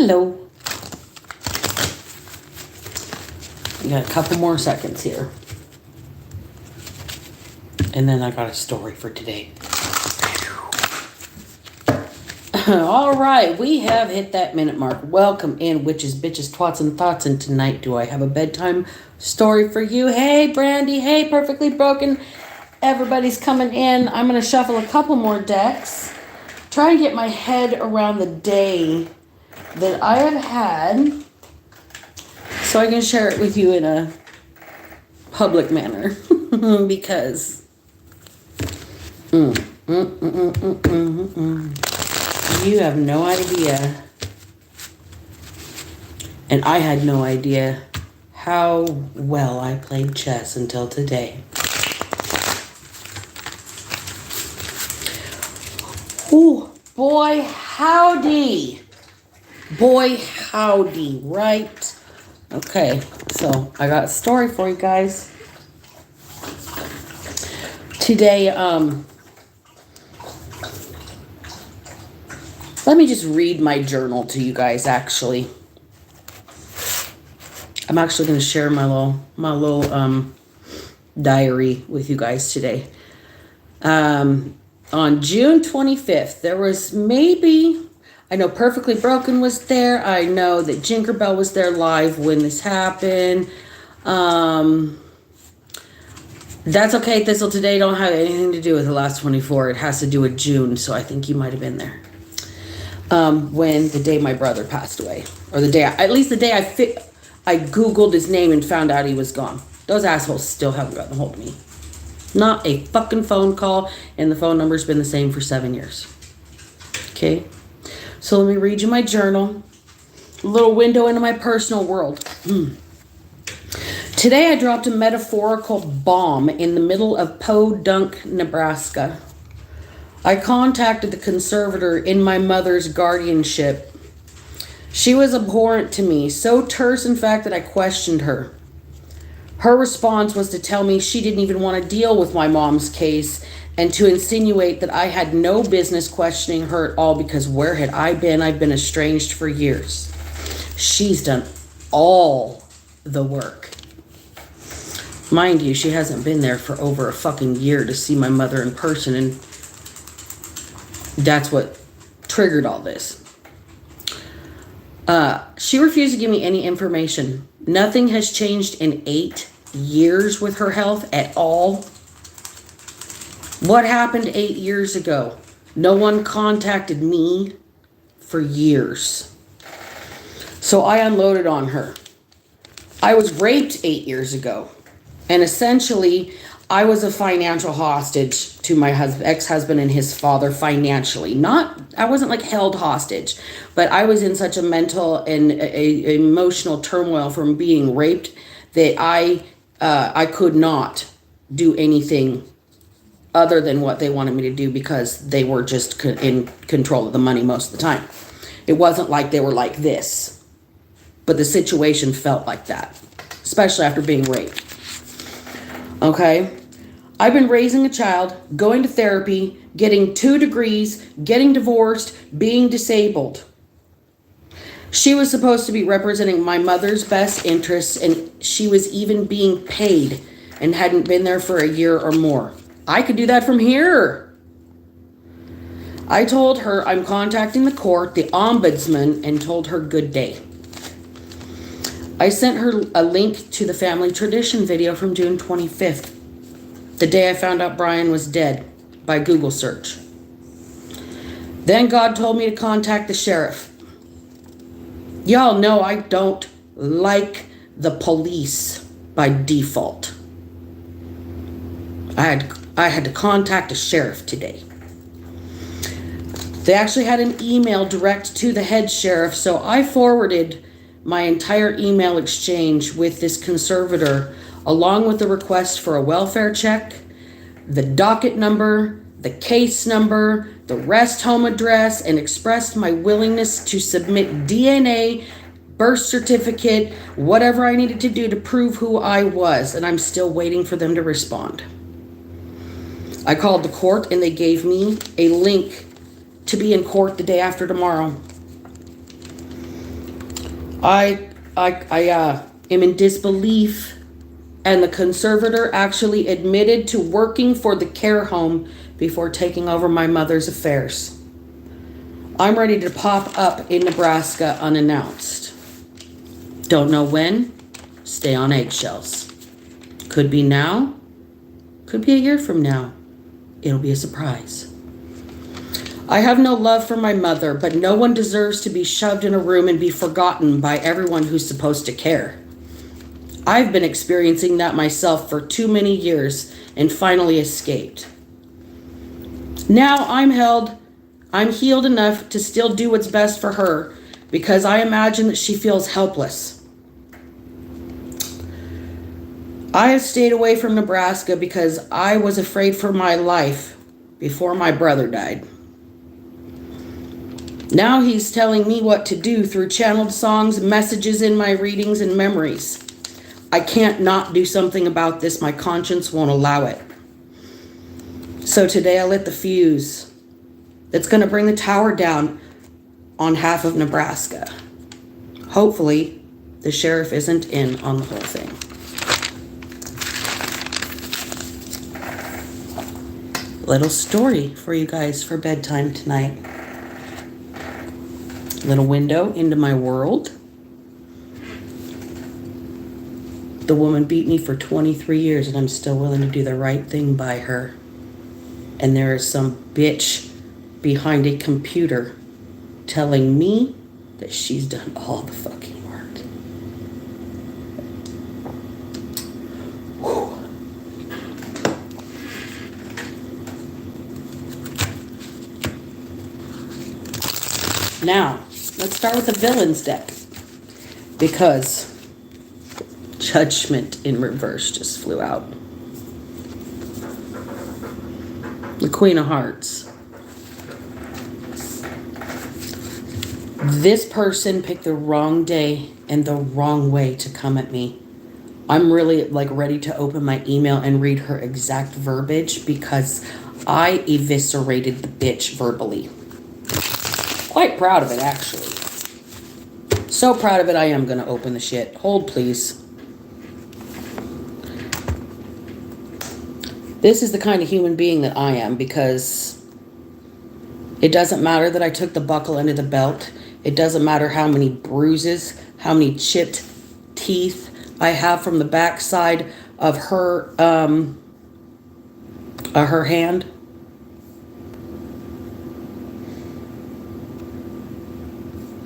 Hello. We got a couple more seconds here. And then I got a story for today. All right, we have hit that minute mark. Welcome in, witches, bitches, twats, and thoughts. And tonight, do I have a bedtime story for you? Hey, Brandy. Hey, Perfectly Broken. Everybody's coming in. I'm going to shuffle a couple more decks. Try and get my head around the day that I have had, so I can share it with you in a public manner. Because you have no idea, and I had no idea how well I played chess until today. Ooh, boy howdy. Boy howdy, right? Okay, so I got a story for you guys. Today, let me just read my journal to you guys, actually. I'm actually going to share my little diary with you guys today. On June 25th, there was maybe, I know Perfectly Broken was there. I know that Jinkerbell was there live when this happened. That's okay. Thistle today don't have anything to do with the last 24. It has to do with June, so I think you might have been there. When the day my brother passed away, or the day, at least the day I Googled his name and found out he was gone. Those assholes still haven't gotten a hold of me. Not a fucking phone call, and the phone number's been the same for 7 years. Okay, so let me read you my journal. A little window into my personal world. Today I dropped a metaphorical bomb in the middle of Podunk, Nebraska. I contacted the conservator in my mother's guardianship. She was abhorrent to me, so terse in fact that I questioned her. Her response was to tell me she didn't even want to deal with my mom's case and to insinuate that I had no business questioning her at all because where had I been? I've been estranged for years. She's done all the work. Mind you, she hasn't been there for over a fucking year to see my mother in person, and that's what triggered all this. She refused to give me any information. Nothing has changed in 8 years with her health at all. What happened 8 years ago? No one contacted me for years. So I unloaded on her. I was raped 8 years ago. And essentially, I was a financial hostage to my ex-husband and his father financially. I wasn't like held hostage, but I was in such a mental and emotional turmoil from being raped that I could not do anything other than what they wanted me to do because they were just in control of the money most of the time. It wasn't like they were like this, but the situation felt like that, especially after being raped. Okay, I've been raising a child, going to therapy, getting 2 degrees, getting divorced, being disabled. She was supposed to be representing my mother's best interests, and she was even being paid and hadn't been there for a year or more. I could do that from here. I told her I'm contacting the court, the ombudsman, and told her good day. I sent her a link to the family tradition video from June 25th, the day I found out Brian was dead by Google search. Then God told me to contact the sheriff. Y'all know I don't like the police by default. I had to contact a sheriff today. They actually had an email direct to the head sheriff, so I forwarded my entire email exchange with this conservator, along with the request for a welfare check, the docket number, the case number, the rest home address, and expressed my willingness to submit DNA, birth certificate, whatever I needed to do to prove who I was, and I'm still waiting for them to respond. I called the court and they gave me a link to be in court the day after tomorrow. I am in disbelief, and the conservator actually admitted to working for the care home before taking over my mother's affairs. I'm ready to pop up in Nebraska unannounced. Don't know when. Stay on eggshells. Could be now. Could be a year from now. It'll be a surprise. I have no love for my mother, but no one deserves to be shoved in a room and be forgotten by everyone who's supposed to care. I've been experiencing that myself for too many years and finally escaped. Now I'm healed enough to still do what's best for her because I imagine that she feels helpless. I have stayed away from Nebraska because I was afraid for my life before my brother died. Now he's telling me what to do through channeled songs, messages in my readings, and memories. I can't not do something about this. My conscience won't allow it. So today I lit the fuse that's going to bring the tower down on half of Nebraska. Hopefully, the sheriff isn't in on the whole thing. Little story for you guys for bedtime tonight. Little window into my world. The woman beat me for 23 years and I'm still willing to do the right thing by her. And there is some bitch behind a computer telling me that she's done all the fucking work. Whew. Now, let's start with the villains deck. Because Judgment in reverse just flew out. The Queen of Hearts. This person picked the wrong day and the wrong way to come at me. I'm really ready to open my email and read her exact verbiage because I eviscerated the bitch verbally. Quite proud of it, actually. So proud of it, I am going to open the shit. Hold, please. This is the kind of human being that I am because it doesn't matter that I took the buckle under the belt. It doesn't matter how many bruises, how many chipped teeth I have from the backside of her hand.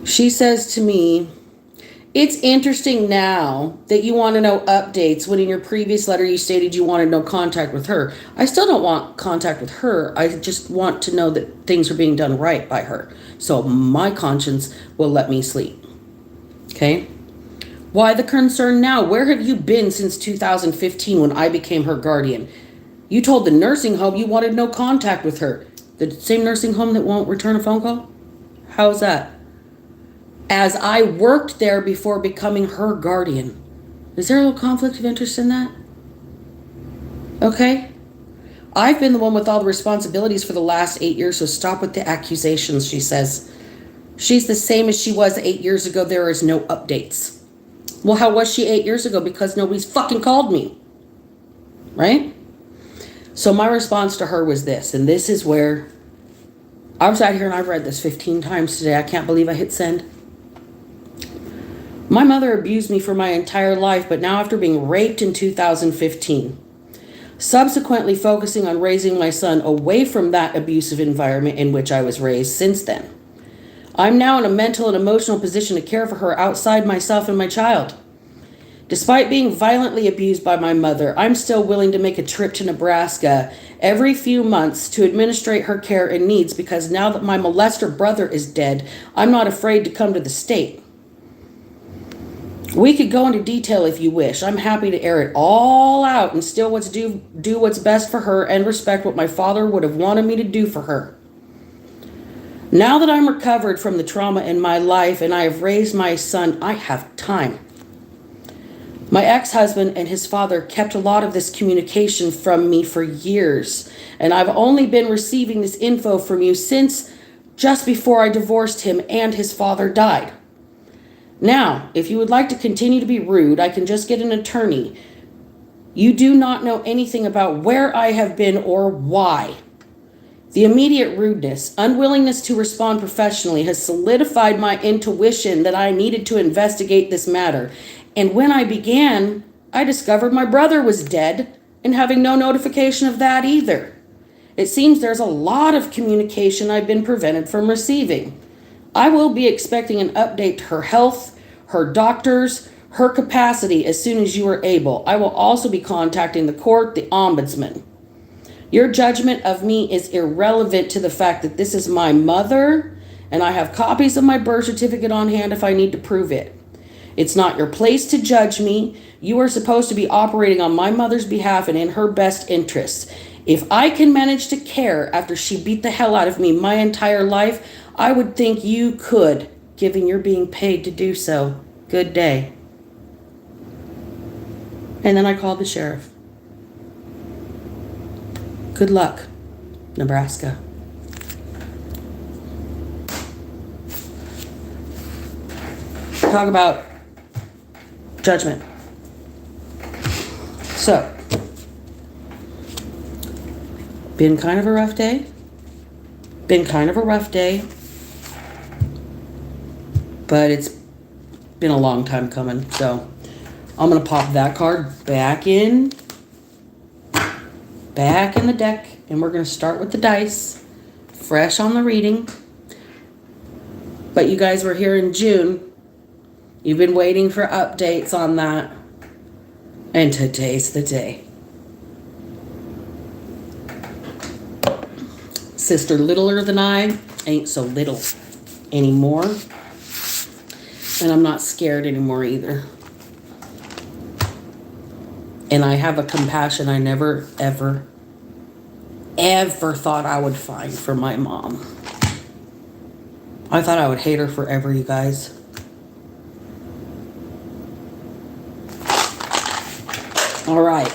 She says to me, "It's interesting now that you want to know updates when in your previous letter you stated you wanted no contact with her. I still don't want contact with her. I just want to know that things are being done right by her. So my conscience will let me sleep." Okay? Why the concern now? Where have you been since 2015 when I became her guardian? You told the nursing home you wanted no contact with her. The same nursing home that won't return a phone call? How's that? As I worked there before becoming her guardian. Is there a little conflict of interest in that? Okay. I've been the one with all the responsibilities for the last 8 years, so stop with the accusations, she says. She's the same as she was 8 years ago. There is no updates. Well, how was she 8 years ago? Because nobody's fucking called me. Right? So my response to her was this, and this is where I've sat here and I've read this 15 times today. I can't believe I hit send. My mother abused me for my entire life, but now after being raped in 2015, subsequently focusing on raising my son away from that abusive environment in which I was raised since then, I'm now in a mental and emotional position to care for her outside myself and my child. Despite being violently abused by my mother, I'm still willing to make a trip to Nebraska every few months to administrate her care and needs because now that my molester brother is dead, I'm not afraid to come to the state. We could go into detail if you wish. I'm happy to air it all out and still do what's best for her and respect what my father would have wanted me to do for her. Now that I'm recovered from the trauma in my life and I have raised my son, I have time. My ex-husband and his father kept a lot of this communication from me for years, and I've only been receiving this info from you since just before I divorced him and his father died. Now, if you would like to continue to be rude, I can just get an attorney. You do not know anything about where I have been or why. The immediate rudeness, unwillingness to respond professionally has solidified my intuition that I needed to investigate this matter. And when I began, I discovered my brother was dead and having no notification of that either. It seems there's a lot of communication I've been prevented from receiving. I will be expecting an update to her health, her doctors, her capacity as soon as you are able. I will also be contacting the court, the ombudsman. Your judgment of me is irrelevant to the fact that this is my mother, and I have copies of my birth certificate on hand if I need to prove it. It's not your place to judge me. You are supposed to be operating on my mother's behalf and in her best interests. If I can manage to care after she beat the hell out of me my entire life, I would think you could, given you're being paid to do so. Good day. And then I called the sheriff. Good luck, Nebraska. Talk about judgment. So, been kind of a rough day. But it's been a long time coming. So, I'm going to pop that card back in the deck, and we're going to start with the dice, fresh on the reading. But you guys were here in June. You've been waiting for updates on that, and today's the day. Sister littler than I ain't so little anymore, and I'm not scared anymore either. And I have a compassion I never, ever thought I would find for my mom. I thought I would hate her forever, you guys. All right.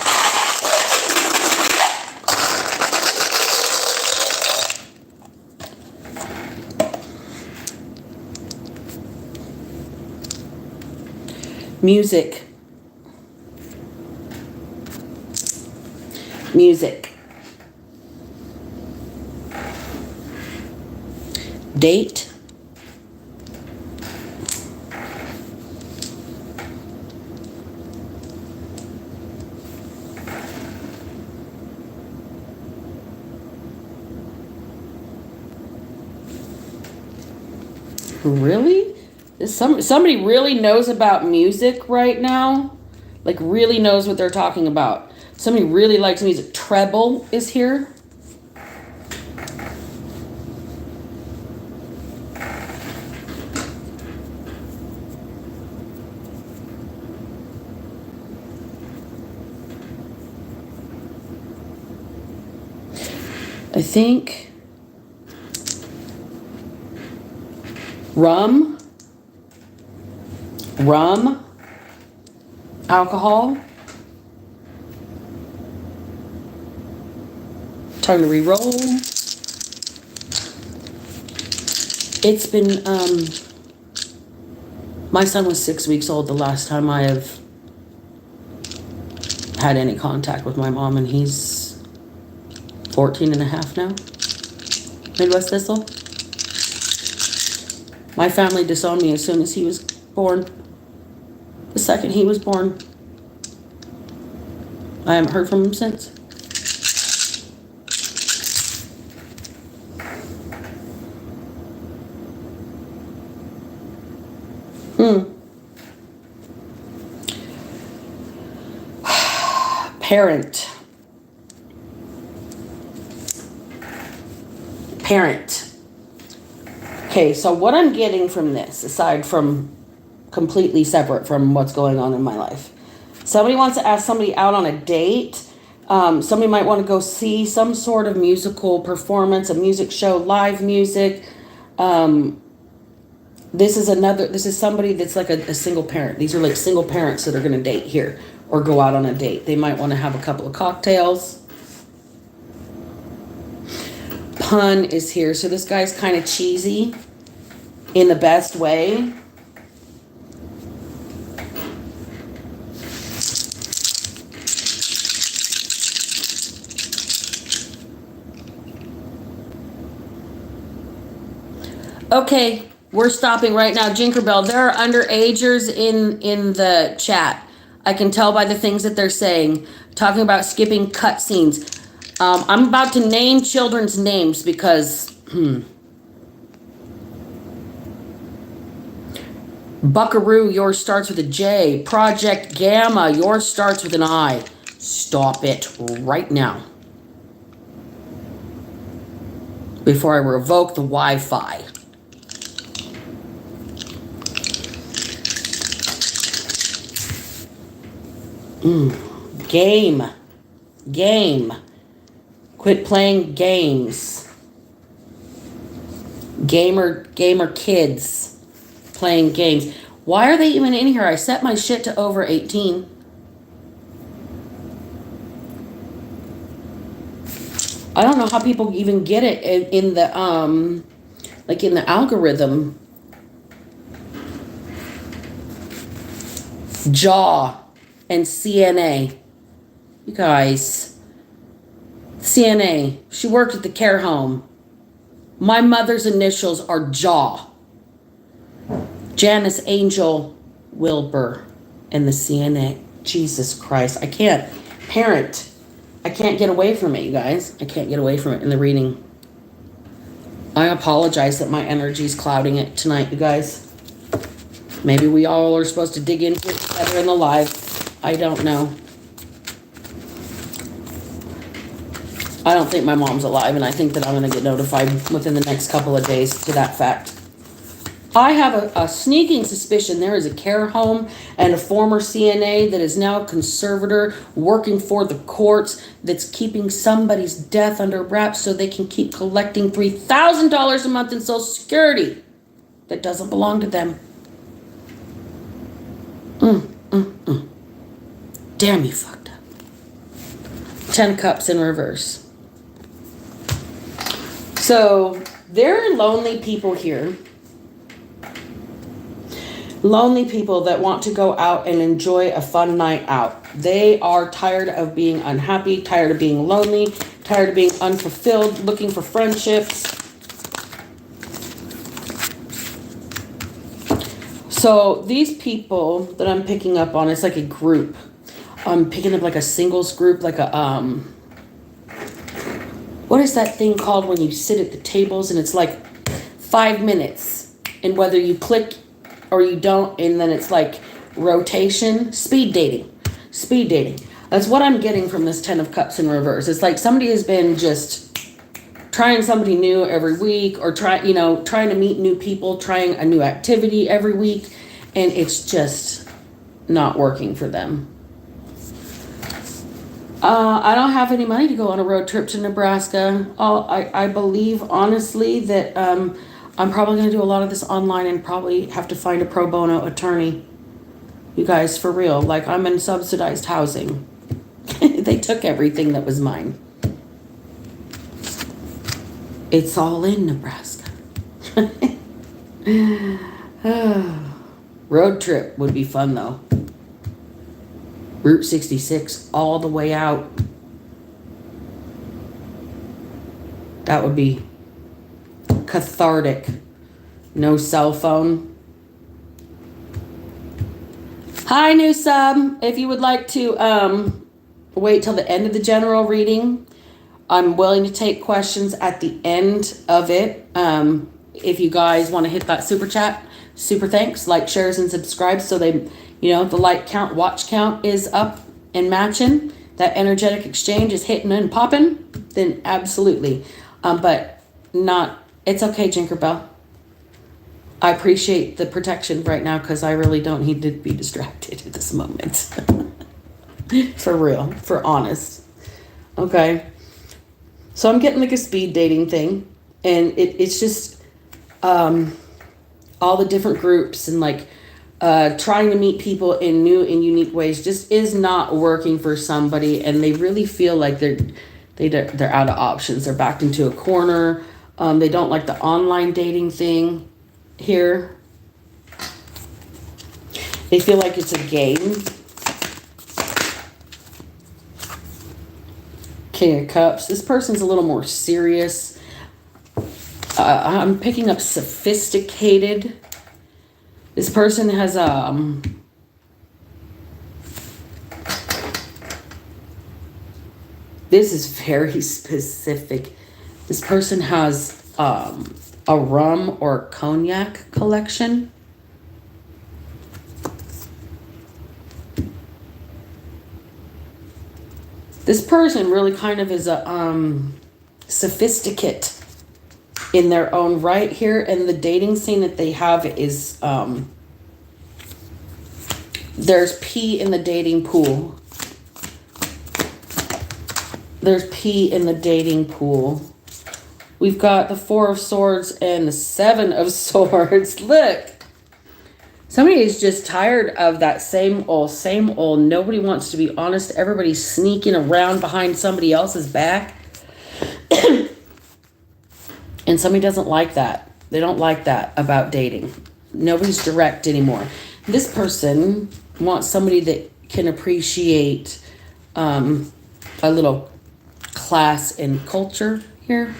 Music. Date. Really? Somebody really knows about music right now? Like really knows what they're talking about. Somebody really likes music. Treble is here. I think rum, alcohol. Time to re-roll. It's been, my son was 6 weeks old the last time I have had any contact with my mom, and he's 14 and a half now. Midwest Thistle. My family disowned me as soon as he was born. The second he was born. I haven't heard from him since. Parent. Okay, so what I'm getting from this, aside from completely separate from what's going on in my life, somebody wants to ask somebody out on a date. Somebody might want to go see some sort of musical performance, a music show, live music. This is somebody that's like a single parent. These are like single parents that are going to date here or go out on a date. They might want to have a couple of cocktails. Pun is here. So this guy's kind of cheesy in the best way. Okay, we're stopping right now. Jinkerbell, there are underagers in the chat. I can tell by the things that they're saying. Talking about skipping cutscenes. I'm about to name children's names because... Buckaroo, yours starts with a J. Project Gamma, yours starts with an I. Stop it right now. Before I revoke the Wi-Fi. Game. Quit playing games. Gamer kids. Playing games. Why are they even in here? I set my shit to over 18. I don't know how people even get it in the like in the algorithm. Jaw and CNA. You guys. CNA. She worked at the care home. My mother's initials are Jaw. Janice Angel Wilbur and the CNA. Jesus Christ. I can't parent. I can't get away from it, you guys. I can't get away from it in the reading. I apologize that my energy's clouding it tonight, you guys. Maybe we all are supposed to dig into it together in the live. I don't know. I don't think my mom's alive, and I think that I'm going to get notified within the next couple of days to that fact. I have a sneaking suspicion there is a care home and a former CNA that is now a conservator working for the courts that's keeping somebody's death under wraps so they can keep collecting $3,000 a month in Social Security that doesn't belong to them. Damn, you fucked up. 10 cups in reverse. So there are lonely people here. Lonely people that want to go out and enjoy a fun night out. They are tired of being unhappy, tired of being lonely, tired of being unfulfilled, looking for friendships. So these people that I'm picking up on, it's like a group. I'm picking up like a singles group, like a, what is that thing called when you sit at the tables and it's like 5 minutes, and whether you click or you don't, and then it's like rotation. Speed dating. That's what I'm getting from this 10 of Cups in reverse. It's like somebody has been just trying somebody new every week, or trying to meet new people, trying a new activity every week, and it's just not working for them. I don't have any money to go on a road trip to Nebraska. I believe honestly that I'm probably going to do a lot of this online and probably have to find a pro bono attorney. You guys, for real. Like, I'm in subsidized housing. They took everything that was mine. It's all in Nebraska. Road trip would be fun, though. Route 66 all the way out. That would be cathartic. No cell phone. Hi, new sub. If you would like to wait till the end of the general reading, I'm willing to take questions at the end of it. If you guys want to hit that super chat, super thanks. Like, shares, and subscribe so they, the like count, watch count is up and matching. That energetic exchange is hitting and popping. Then absolutely. But not. It's okay, Jinkerbell. I appreciate the protection right now because I really don't need to be distracted at this moment. For real. For honest. Okay. So I'm getting like a speed dating thing. And it's just all the different groups and like trying to meet people in new and unique ways just is not working for somebody. And they really feel like they're out of options. They're backed into a corner. They don't like the online dating thing here. They feel like it's a game. King of Cups. This person's a little more serious. I'm picking up sophisticated. This person has this is very specific. This person has a rum or cognac collection. This person really kind of is a sophisticate in their own right here, and the dating scene that they have is there's pee in the dating pool. There's pee in the dating pool. We've got the 4 of Swords and the 7 of Swords. Look. Somebody is just tired of that same old. Nobody wants to be honest. Everybody's sneaking around behind somebody else's back. And somebody doesn't like that. They don't like that about dating. Nobody's direct anymore. This person wants somebody that can appreciate a little class and culture here.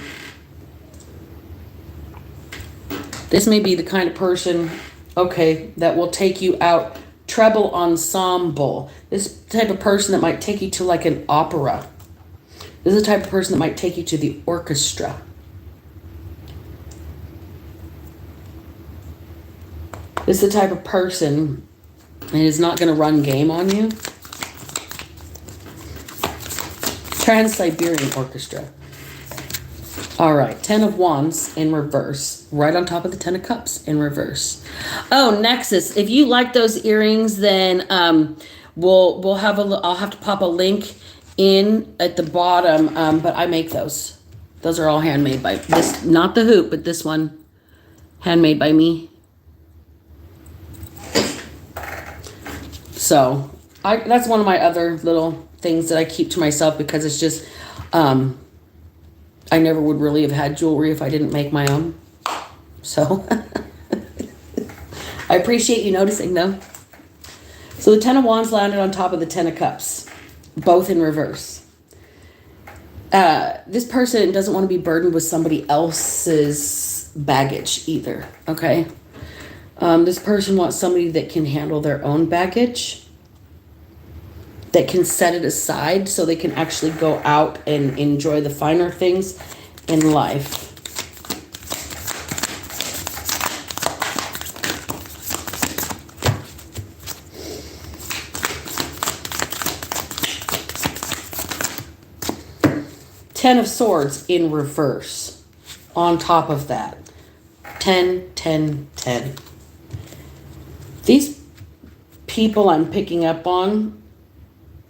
This may be the kind of person, okay, that will take you out. Treble ensemble. This type of person that might take you to like an opera. This is the type of person that might take you to the orchestra. This is the type of person that is not going to run game on you. Trans-Siberian Orchestra. All right, 10 of Wands in reverse, right on top of the 10 of Cups in reverse. Oh, Nexus. If you like those earrings, then we'll have I'll have to pop a link in at the bottom. But I make those. Those are all handmade by this, not the hoop, but this one, handmade by me. So that's one of my other little things that I keep to myself because it's just, I never would really have had jewelry if I didn't make my own. So I appreciate you noticing though. So the 10 of Wands landed on top of the 10 of Cups, both in reverse. This person doesn't want to be burdened with somebody else's baggage either, okay? This person wants somebody that can handle their own baggage, that can set it aside so they can actually go out and enjoy the finer things in life. Ten of Swords in reverse. On top of that. 10, 10, 10. These people I'm picking up on,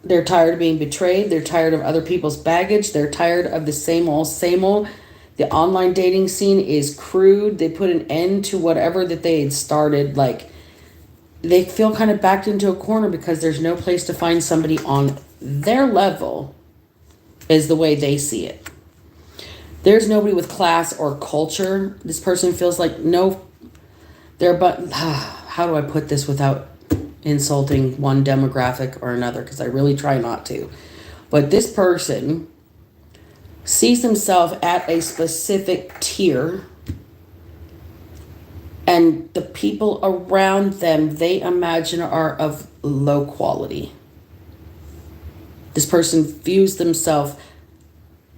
they're tired of being betrayed. They're tired of other people's baggage. They're tired of the same old, same old. The online dating scene is crude. They put an end to whatever that they had started. Like, they feel kind of backed into a corner because there's no place to find somebody on their level, is the way they see it. There's nobody with class or culture. This person feels like how do I put this without insulting one demographic or another, because I really try not to. But this person sees himself at a specific tier, and the people around them they imagine are of low quality. This person views themselves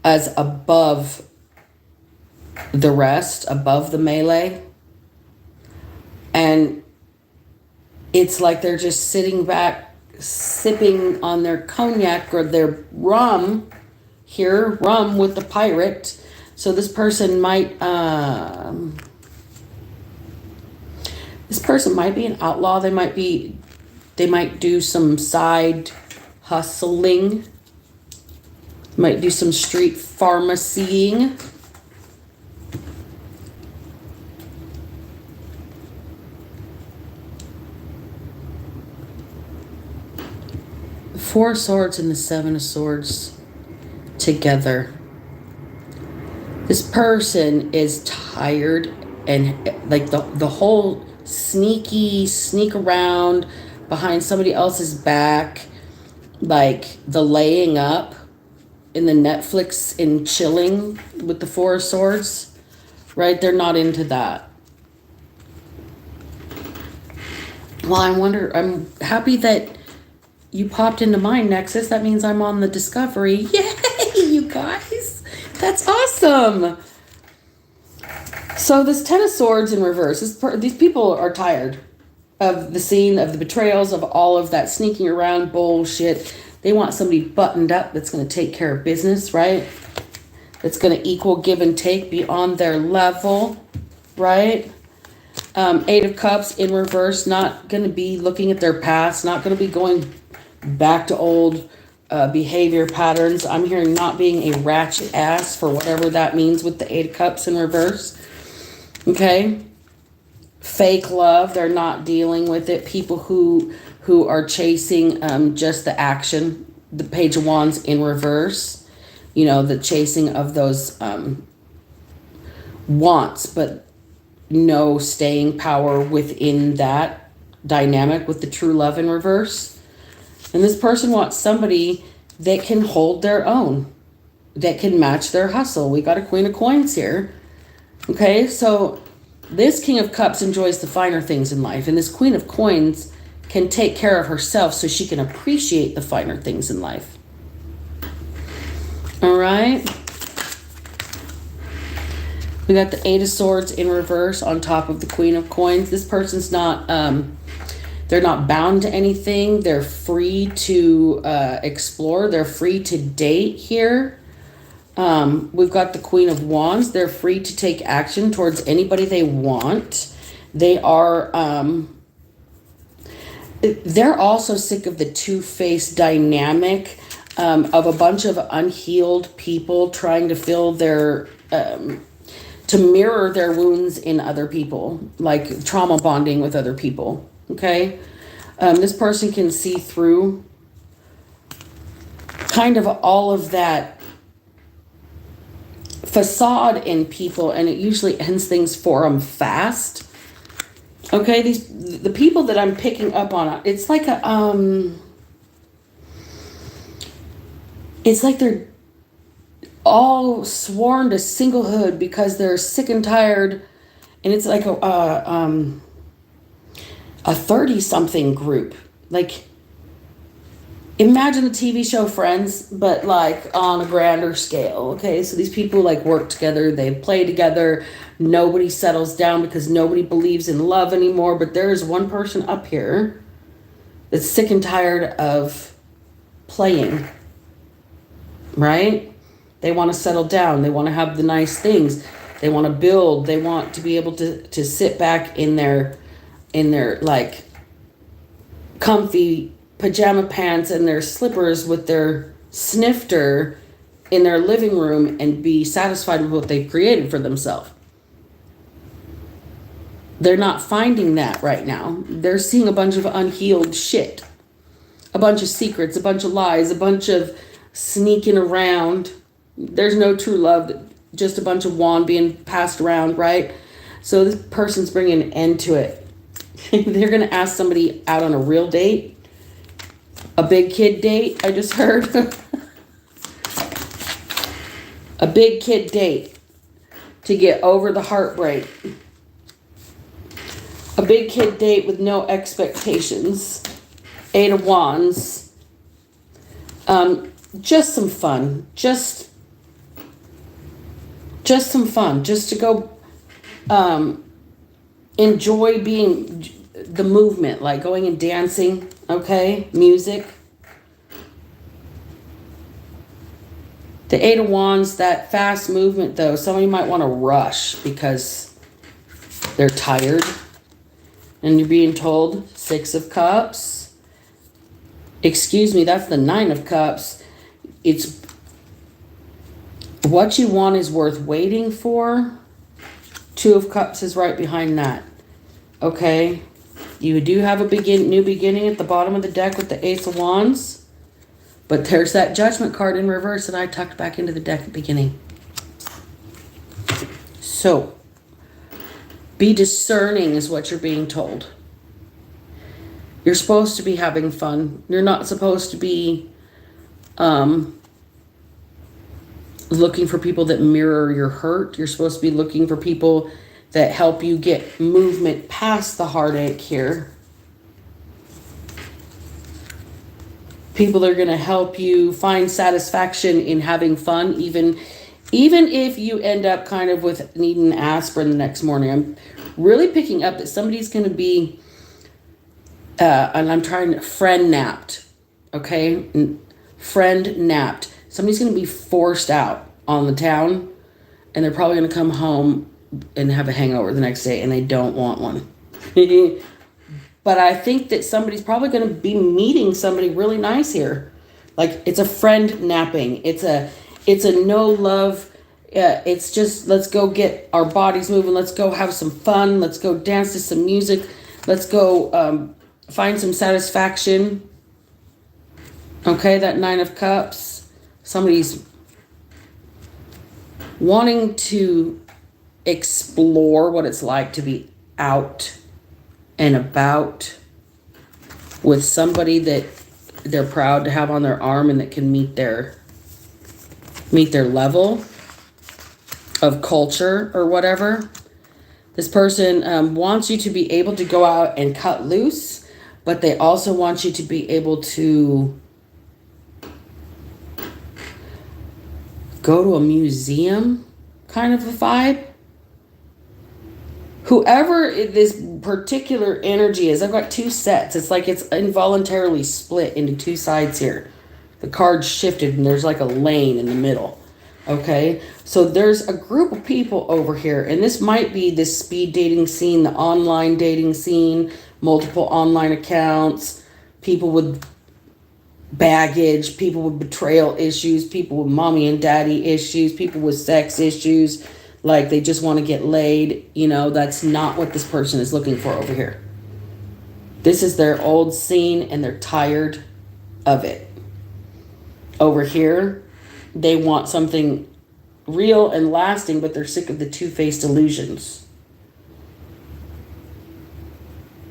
as above the rest, above the melee, and it's like they're just sitting back, sipping on their cognac or their rum here, rum with the pirate. So this person might, be an outlaw. They might do some side hustling. Might do some street pharmacying. Four of Swords and the 7 of Swords together. This person is tired and like the whole sneak around behind somebody else's back, like the laying up in the Netflix and chilling with the 4 of Swords. right? They're not into that. Well, I'm happy that you popped into my Nexus. That means I'm on the Discovery. Yay, you guys. That's awesome. So this Ten of Swords in reverse, these people are tired of the scene, of the betrayals, of all of that sneaking around bullshit. They want somebody buttoned up that's going to take care of business, right? That's going to equal give and take, be on their level, right? Eight of Cups in reverse, not going to be looking at their past, not going to be going back to old behavior patterns. I'm hearing not being a ratchet ass, for whatever that means with the Eight of Cups in reverse. Okay? Fake love, they're not dealing with it. People who are chasing just the action. The Page of Wands in reverse. You know, the chasing of those wants, but no staying power within that dynamic with the true love in reverse. And this person wants somebody that can hold their own, that can match their hustle. We got a Queen of Coins here. Okay, so this King of Cups enjoys the finer things in life, and this Queen of Coins can take care of herself so she can appreciate the finer things in life. All right. We got the Eight of Swords in reverse on top of the Queen of Coins. This person's not, they're not bound to anything. They're free to explore. They're free to date here. We've got the Queen of Wands. They're free to take action towards anybody they want. They are, they're also sick of the two-faced dynamic of a bunch of unhealed people trying to fill their, to mirror their wounds in other people, like trauma bonding with other people, okay? This person can see through kind of all of that facade in people, and it usually ends things for them fast. Okay, the people that I'm picking up on, it's like it's like they're all sworn to singlehood because they're sick and tired, and it's like a 30-something group. Like, imagine the TV show Friends, but like on a grander scale. Okay, so these people like work together, they play together, nobody settles down because nobody believes in love anymore, but there is one person up here that's sick and tired of playing, right? They want to settle down, they want to have the nice things, they want to build, they want to be able to sit back in their like comfy pajama pants and their slippers with their snifter in their living room and be satisfied with what they've created for themselves. They're not finding that right now. They're seeing a bunch of unhealed shit. A bunch of secrets, a bunch of lies, a bunch of sneaking around. There's no true love, just a bunch of wand being passed around, right? So this person's bringing an end to it. They're going to ask somebody out on a real date. A big kid date, I just heard. A big kid date to get over the heartbreak. A big kid date with no expectations. Eight of Wands. Just some fun. Just some fun. Just to go enjoy being the movement, like going and dancing, okay? Music. The Eight of Wands, that fast movement though, somebody might want to rush because they're tired. And you're being told, Six of Cups. Excuse me, that's the Nine of Cups. It's what you want is worth waiting for. Two of Cups is right behind that. Okay? You do have a new beginning at the bottom of the deck with the Ace of Wands. But there's that Judgment card in reverse that I tucked back into the deck at the beginning. So, be discerning is what you're being told. You're supposed to be having fun. You're not supposed to be looking for people that mirror your hurt. You're supposed to be looking for people that help you get movement past the heartache here. People that are going to help you find satisfaction in having fun, even if you end up kind of with needing aspirin the next morning. I'm really picking up that somebody's going to be, and I'm trying, friend napped, okay? Friend napped. Somebody's going to be forced out on the town, and they're probably going to come home and have a hangover the next day, and they don't want one. But I think that somebody's probably going to be meeting somebody really nice here. Like, it's a friend napping. It's a no love. It's just, let's go get our bodies moving. Let's go have some fun. Let's go dance to some music. Let's go find some satisfaction. Okay, that 9 of Cups. Somebody's wanting to explore what it's like to be out and about with somebody that they're proud to have on their arm and that can meet their level of culture or whatever. This person wants you to be able to go out and cut loose, but they also want you to be able to go to a museum kind of a vibe. Whoever this particular energy is, I've got 2 sets. It's like it's involuntarily split into 2 sides here. The card shifted and there's like a lane in the middle. Okay, so there's a group of people over here, and this might be this speed dating scene, the online dating scene, multiple online accounts, people with baggage, people with betrayal issues, people with mommy and daddy issues, people with sex issues, like they just want to get laid. You know, that's not what this person is looking for over here. This is their old scene and they're tired of it. Over here, they want something real and lasting, but they're sick of the two-faced illusions.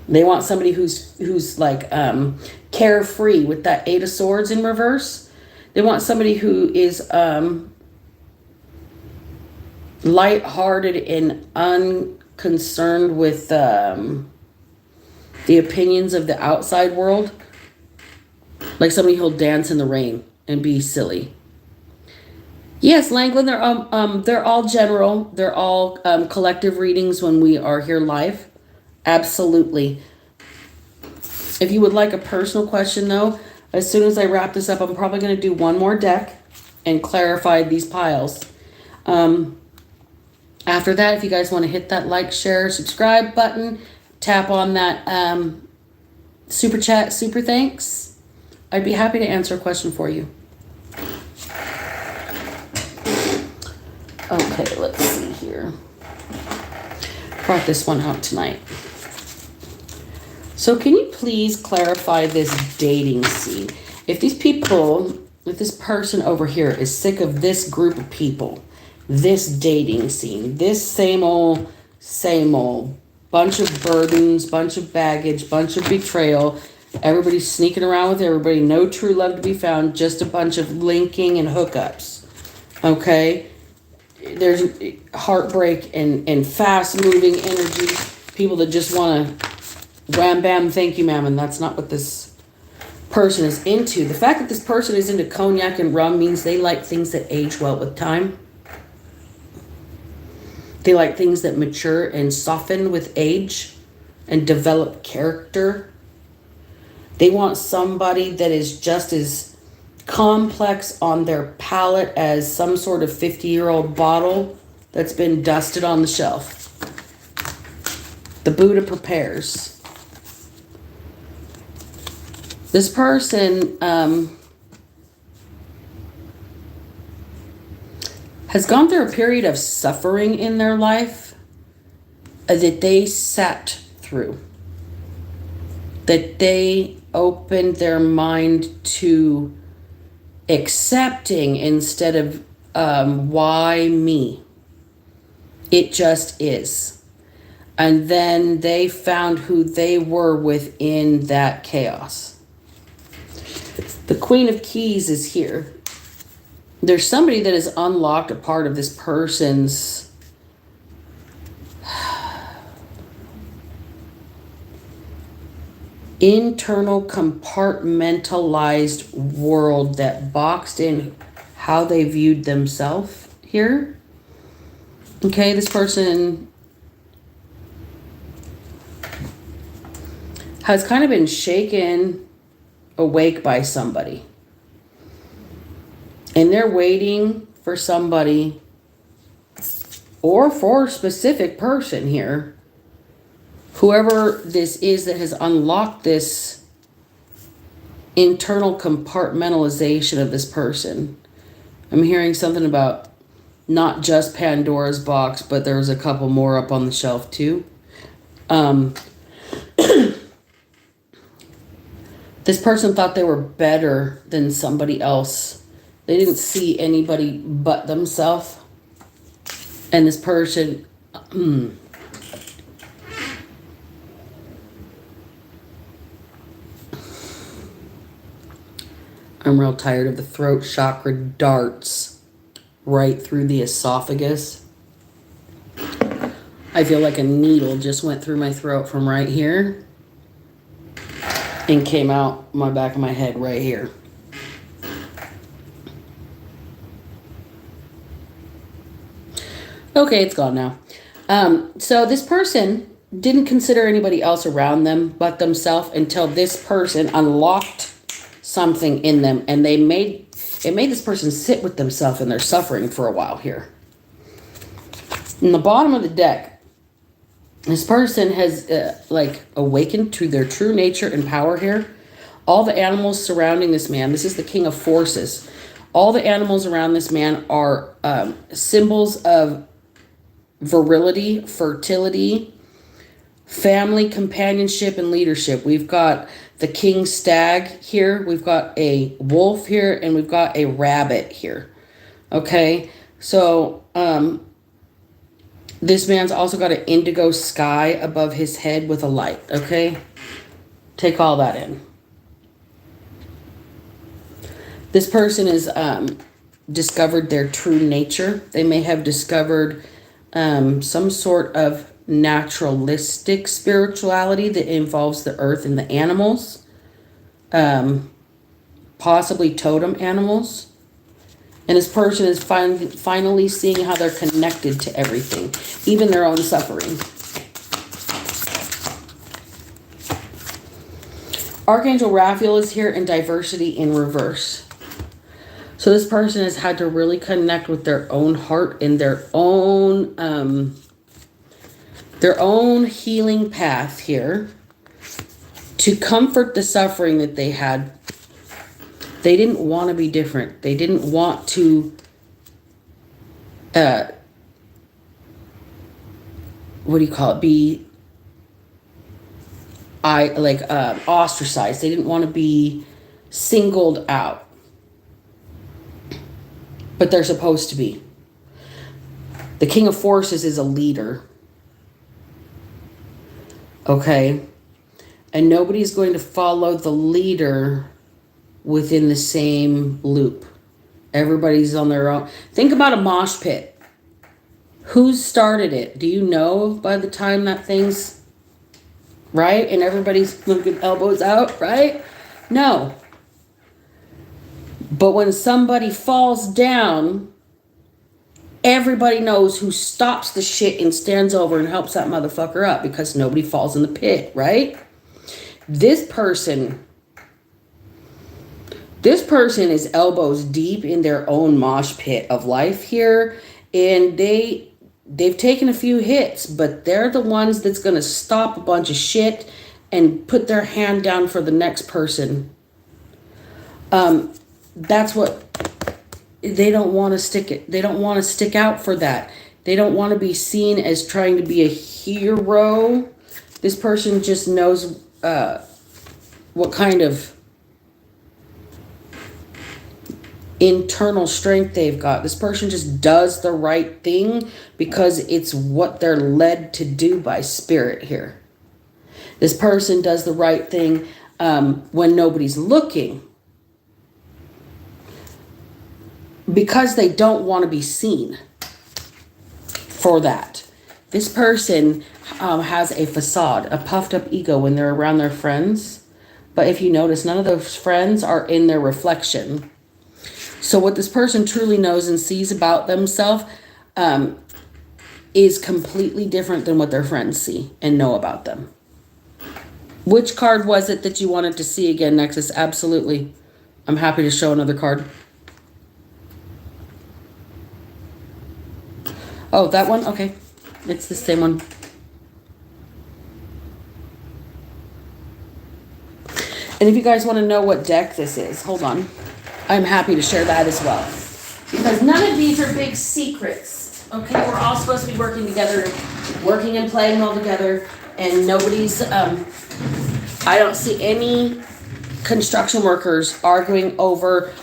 They want somebody who's like carefree with that 8 of Swords in reverse. They want somebody who is lighthearted and unconcerned with the opinions of the outside world. Like somebody who'll dance in the rain and be silly. Yes, Langland, they're all general. They're all collective readings when we are here live. Absolutely. If you would like a personal question, though, as soon as I wrap this up, I'm probably going to do one more deck and clarify these piles. After that, if you guys want to hit that like, share, subscribe button, tap on that super chat, super thanks, I'd be happy to answer a question for you. Okay, let's see here. Brought this one out tonight. So can you please clarify this dating scene? If these people, if this person over here is sick of this group of people, this dating scene, this same old, bunch of burdens, bunch of baggage, bunch of betrayal, everybody's sneaking around with everybody, no true love to be found, just a bunch of linking and hookups, okay? There's heartbreak and fast-moving energy, people that just want to wham, bam, thank you, ma'am, and that's not what this person is into. The fact that this person is into cognac and rum means they like things that age well with time. They like things that mature and soften with age and develop character. They want somebody that is just as complex on their palate as some sort of 50-year-old bottle that's been dusted on the shelf. The Buddha prepares. This person has gone through a period of suffering in their life that they sat through. That they opened their mind to accepting instead of why me. It just is. And then they found who they were within that chaos. The Queen of Keys is here. There's somebody that has unlocked a part of this person's internal compartmentalized world that boxed in how they viewed themselves here. Okay, this person has kind of been shaken awake by somebody. And they're waiting for somebody or for a specific person here. Whoever this is that has unlocked this internal compartmentalization of this person. I'm hearing something about not just Pandora's box, but there's a couple more up on the shelf too. This person thought they were better than somebody else. They didn't see anybody but themselves. And this person, I'm real tired of the throat chakra darts right through the esophagus. I feel like a needle just went through my throat from right here and came out my back of my head right here. Okay, it's gone now. So this person didn't consider anybody else around them but themselves until this person unlocked something in them, and it made this person sit with themselves in their suffering for a while here. In the bottom of the deck, this person has awakened to their true nature and power here. All the animals surrounding this man, this is the King of Forces. All the animals around this man are symbols of virility, fertility, family, companionship, and leadership. We've got the king stag here. We've got a wolf here, and we've got a rabbit here. Okay, so this man's also got an indigo sky above his head with a light. Okay, take all that in. This person has discovered their true nature. They may have discovered some sort of naturalistic spirituality that involves the earth and the animals, possibly totem animals. And this person is finally seeing how they're connected to everything, even their own suffering. Archangel Raphael is here, and diversity in reverse. So this person has had to really connect with their own heart and their own healing path here to comfort the suffering that they had. They didn't want to be different. They didn't want to be ostracized. They didn't want to be singled out. But they're supposed to be. The King of Forces is a leader. Okay? And nobody's going to follow the leader within the same loop. Everybody's on their own. Think about a mosh pit. Who started it? Do you know by the time that thing's right? And everybody's looking elbows out, right? No. But when somebody falls down, everybody knows who stops the shit and stands over and helps that motherfucker up, because nobody falls in the pit, right? This person is elbows deep in their own mosh pit of life here, and they've taken a few hits, but they're the ones that's going to stop a bunch of shit and put their hand down for the next person. That's what they don't want to stick it. They don't want to stick out for that. They don't want to be seen as trying to be a hero. This person just knows what kind of internal strength they've got. This person just does the right thing because it's what they're led to do by spirit here. This person does the right thing when nobody's looking. because they don't want to be seen for that. This person has a facade, a puffed up ego when they're around their friends. But if you notice, none of those friends are in their reflection. So what this person truly knows and sees about themselves is completely different than what their friends see and know about them. Which card was it that you wanted to see again, Nexus? Absolutely. I'm happy to show another card. Oh, that one? Okay. It's the same one. And if you guys want to know what deck this is, hold on. I'm happy to share that as well. Because none of these are big secrets. Okay, we're all supposed to be working together, working and playing all together, and nobody's, I don't see any construction workers arguing over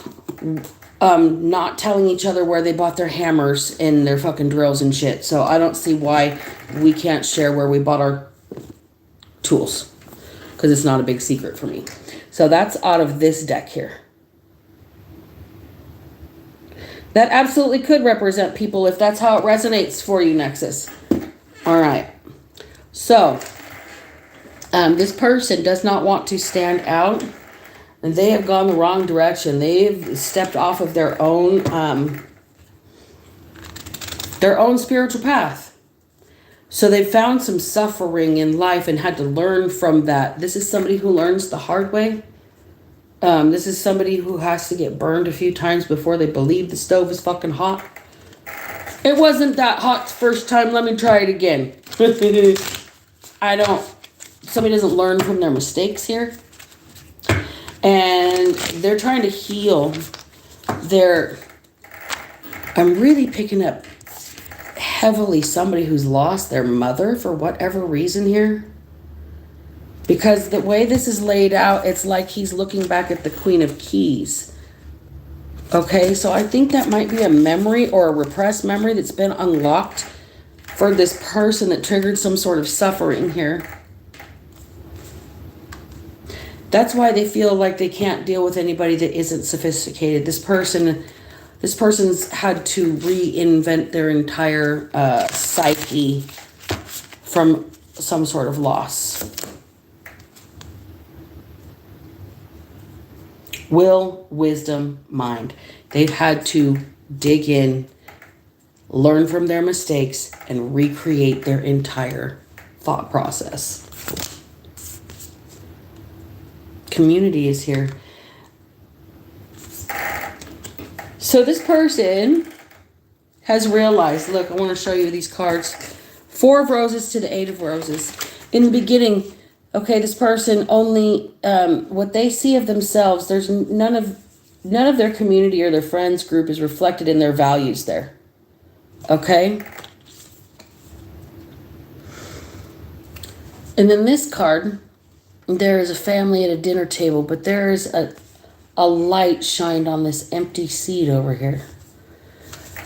not telling each other where they bought their hammers and their fucking drills and shit. So I don't see why we can't share where we bought our tools. Because it's not a big secret for me. So that's out of this deck here. That absolutely could represent people if that's how it resonates for you, Nexus. All right. So, this person does not want to stand out. And they have gone the wrong direction. They've stepped off of their own spiritual path. So they found some suffering in life and had to learn from that. This is somebody who learns the hard way. This is somebody who has to get burned a few times before they believe the stove is fucking hot. It wasn't that hot the first time. Let me try it again. Somebody doesn't learn from their mistakes here. And they're trying to heal I'm really picking up heavily somebody who's lost their mother for whatever reason here. Because the way this is laid out, it's like he's looking back at the Queen of Keys. Okay, so I think that might be a memory or a repressed memory that's been unlocked for this person that triggered some sort of suffering here. That's why they feel like they can't deal with anybody that isn't sophisticated. This person's had to reinvent their entire psyche from some sort of loss. Will, wisdom, mind. They've had to dig in, learn from their mistakes, and recreate their entire thought process. Community is here. So this person has realized, look, I want to show you these cards. 4 of Roses to the 8 of Roses. In the beginning, okay, this person only, what they see of themselves, there's none of their community or their friends group is reflected in their values there. Okay? And then this card, there is a family at a dinner table, but there is a light shined on this empty seat over here.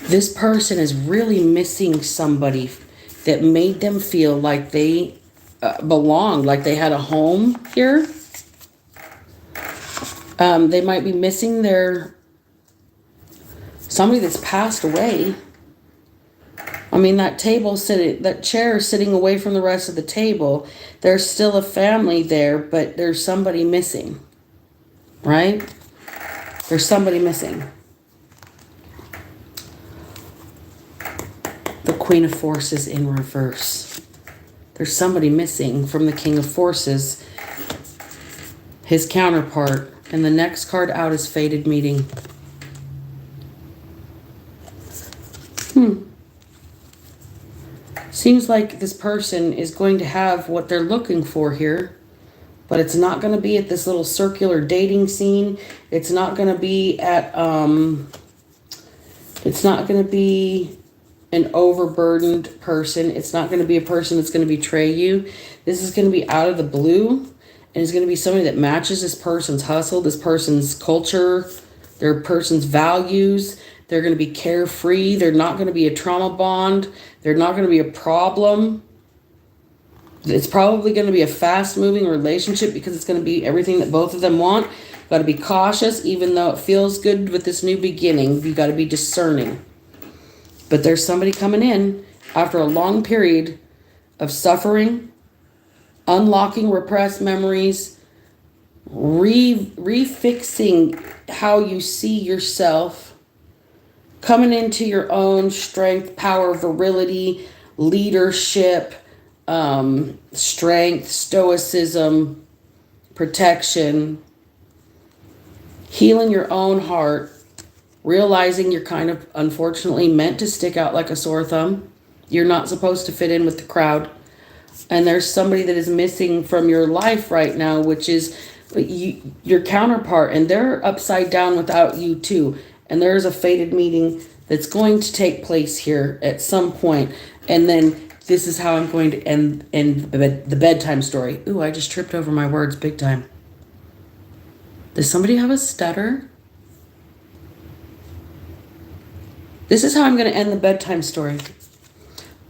This person is really missing somebody that made them feel like they belonged, like they had a home here. They might be missing somebody that's passed away. I mean, that chair is sitting away from the rest of the table. There's still a family there, but there's somebody missing, right? There's somebody missing. The Queen of Forces in reverse. There's somebody missing from the King of Forces, his counterpart. And the next card out is Fated Meeting. Seems like this person is going to have what they're looking for here, but it's not going to be at this little circular dating scene. It's not going to be at, it's not going to be an overburdened person. It's not going to be a person that's going to betray you. This is going to be out of the blue, and it's going to be somebody that matches this person's hustle, this person's culture, their person's values. They're going to be carefree. They're not going to be a trauma bond. They're not going to be a problem. It's probably going to be a fast-moving relationship because it's going to be everything that both of them want. Got to be cautious, even though it feels good with this new beginning. You got to be discerning. But there's somebody coming in after a long period of suffering, unlocking repressed memories, refixing how you see yourself, coming into your own strength, power, virility, leadership, strength, stoicism, protection, healing your own heart, realizing you're kind of unfortunately meant to stick out like a sore thumb. You're not supposed to fit in with the crowd. And there's somebody that is missing from your life right now, which is your counterpart, and they're upside down without you too. And there's a fated meeting that's going to take place here at some point. And then this is how I'm going to end the bedtime story. Ooh, I just tripped over my words big time. Does somebody have a stutter? This is how I'm going to end the bedtime story.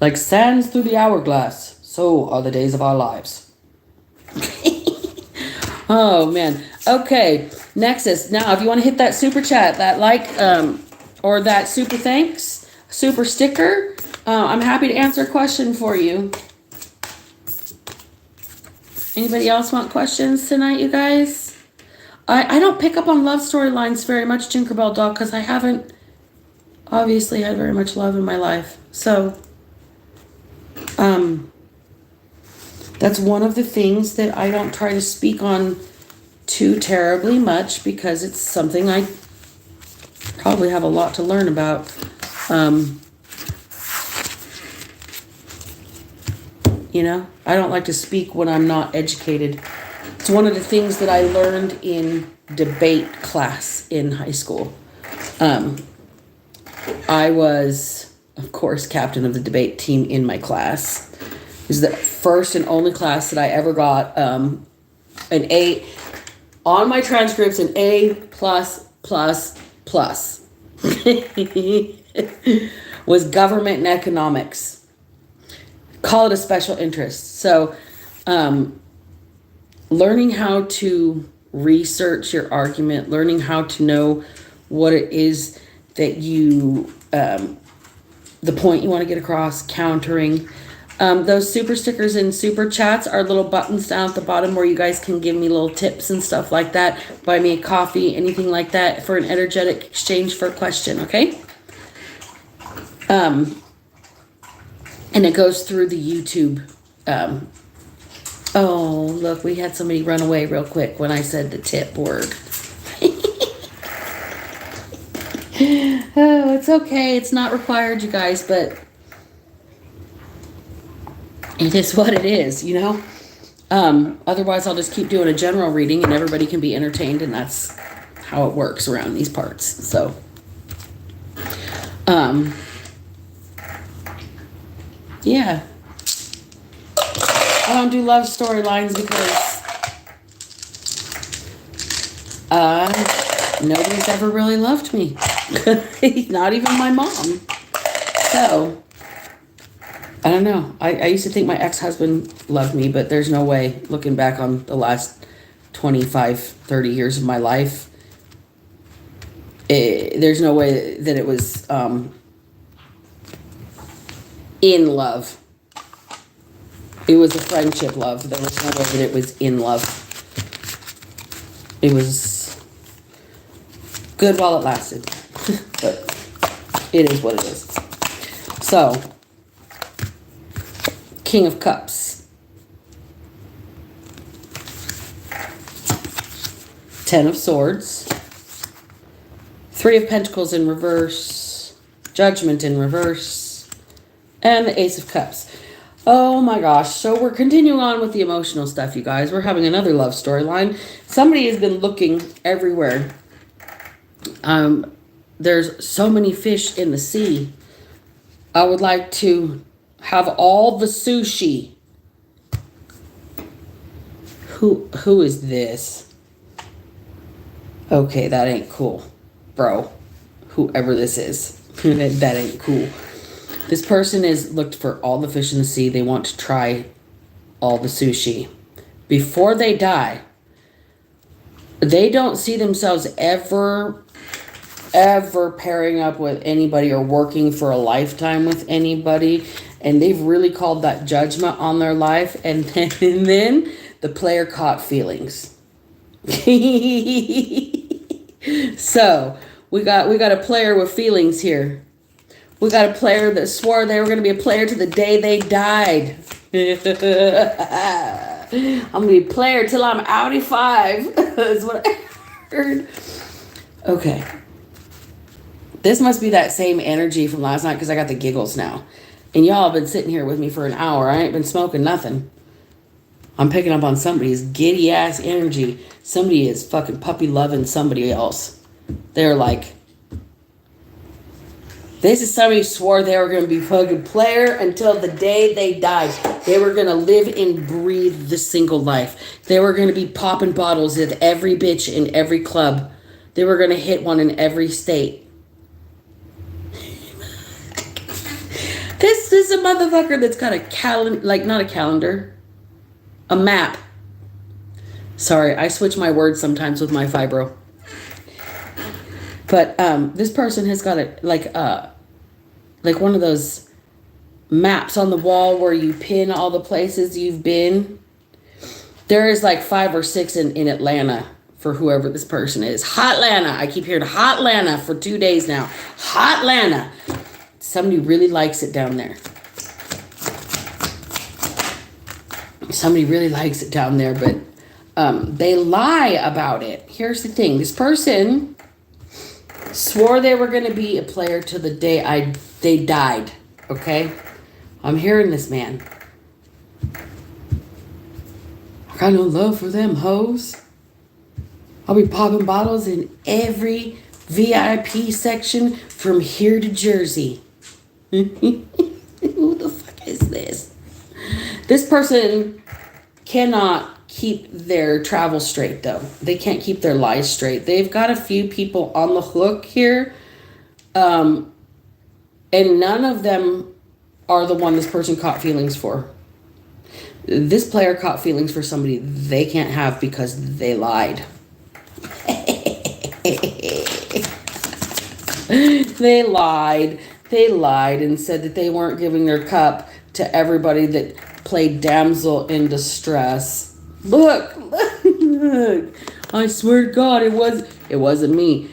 Like sands through the hourglass, so are the days of our lives. Oh, man. Okay, Nexus. Now, if you want to hit that super chat, that like, or that super thanks, super sticker, I'm happy to answer a question for you. Anybody else want questions tonight, you guys? I don't pick up on love storylines very much, Tinkerbell Dog, because I haven't obviously had very much love in my life. So, that's one of the things that I don't try to speak on too terribly much, because it's something I probably have a lot to learn about. You know, I don't like to speak when I'm not educated. It's one of the things that I learned in debate class in high school. I was, of course, captain of the debate team in my class. It was the first and only class that I ever got an A on my transcripts, an A+++. Was government and economics. Call it a special interest. So, learning how to research your argument, learning how to know what it is that you, the point you want to get across, countering. Those super stickers and super chats are little buttons down at the bottom where you guys can give me little tips and stuff like that. Buy me a coffee, anything like that for an energetic exchange for a question, okay? And it goes through the YouTube. Oh, look, we had somebody run away real quick when I said the tip word. Oh, it's okay. It's not required, you guys, but it is what it is, you know? Otherwise, I'll just keep doing a general reading and everybody can be entertained, and that's how it works around these parts. So, yeah. I don't do love storylines because nobody's ever really loved me. Not even my mom. So, I don't know. I used to think my ex-husband loved me, but there's no way, looking back on the last 25, 30 years of my life, there's no way that it was in love. It was a friendship love. There was no way that it was in love. It was good while it lasted. But it is what it is. So, King of Cups. 10 of Swords. 3 of Pentacles in reverse. Judgment in reverse. And the Ace of Cups. Oh my gosh. So we're continuing on with the emotional stuff, you guys. We're having another love storyline. Somebody has been looking everywhere. There's so many fish in the sea. I would like to have all the sushi. Who is this? Okay, that ain't cool. Bro. Whoever this is. That ain't cool. This person is looked for all the fish in the sea. They want to try all the sushi. Before they die, They don't see themselves ever pairing up with anybody or working for a lifetime with anybody. And they've really called that judgment on their life. And then the player caught feelings. So we got a player with feelings here. We got a player that swore they were going to be a player to the day they died. I'm going to be a player till I'm Audi 5. That's what I heard. Okay. This must be that same energy from last night because I got the giggles now. And y'all have been sitting here with me for an hour. I ain't been smoking nothing. I'm picking up on somebody's giddy ass energy. Somebody is fucking puppy loving somebody else. They're like, this is somebody who swore they were going to be fucking player until the day they died. They were going to live and breathe the single life. They were going to be popping bottles at every bitch in every club. They were going to hit one in every state. This is a motherfucker that's got a calendar, like not a calendar, a map. Sorry, I switch my words sometimes with my fibro. But this person has got a like one of those maps on the wall where you pin all the places you've been. There is like 5 or 6 in Atlanta for whoever this person is. Hotlanta. I keep hearing Hotlanta for 2 days now. Hotlanta. Somebody really likes it down there. Somebody really likes it down there, but they lie about it. Here's the thing. This person swore they were going to be a player till the day they died. Okay? I'm hearing this, man. I got no love for them hoes. I'll be popping bottles in every VIP section from here to Jersey. Who the fuck is this? This person cannot keep their travel straight, though. They can't keep their lies straight. They've got a few people on the hook here. And none of them are the one this person caught feelings for. This player caught feelings for somebody they can't have because they lied. They lied. They lied and said that they weren't giving their cup to everybody that played damsel in distress. Look. I swear to God, it wasn't me.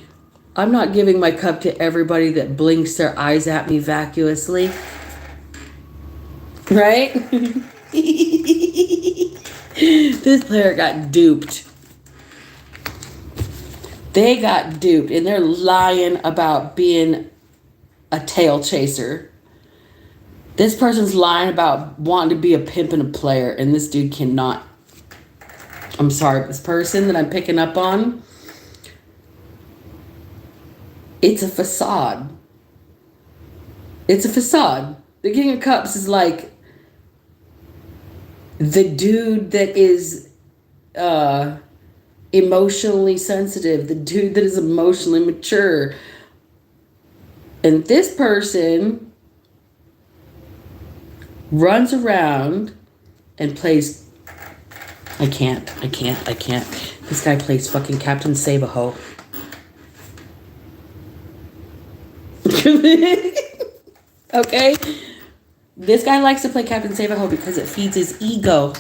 I'm not giving my cup to everybody that blinks their eyes at me vacuously. Right? This player got duped. They got duped, and they're lying about being a tail chaser. This person's lying about wanting to be a pimp and a player, and this dude cannot. I'm sorry, this person that I'm picking up on, it's a facade. It's a facade. The King of Cups is like the dude that is emotionally sensitive, the dude that is emotionally mature. And this person runs around and plays. I can't. This guy plays fucking Captain Save-A-Ho. Okay? This guy likes to play Captain Save-A-Ho because it feeds his ego.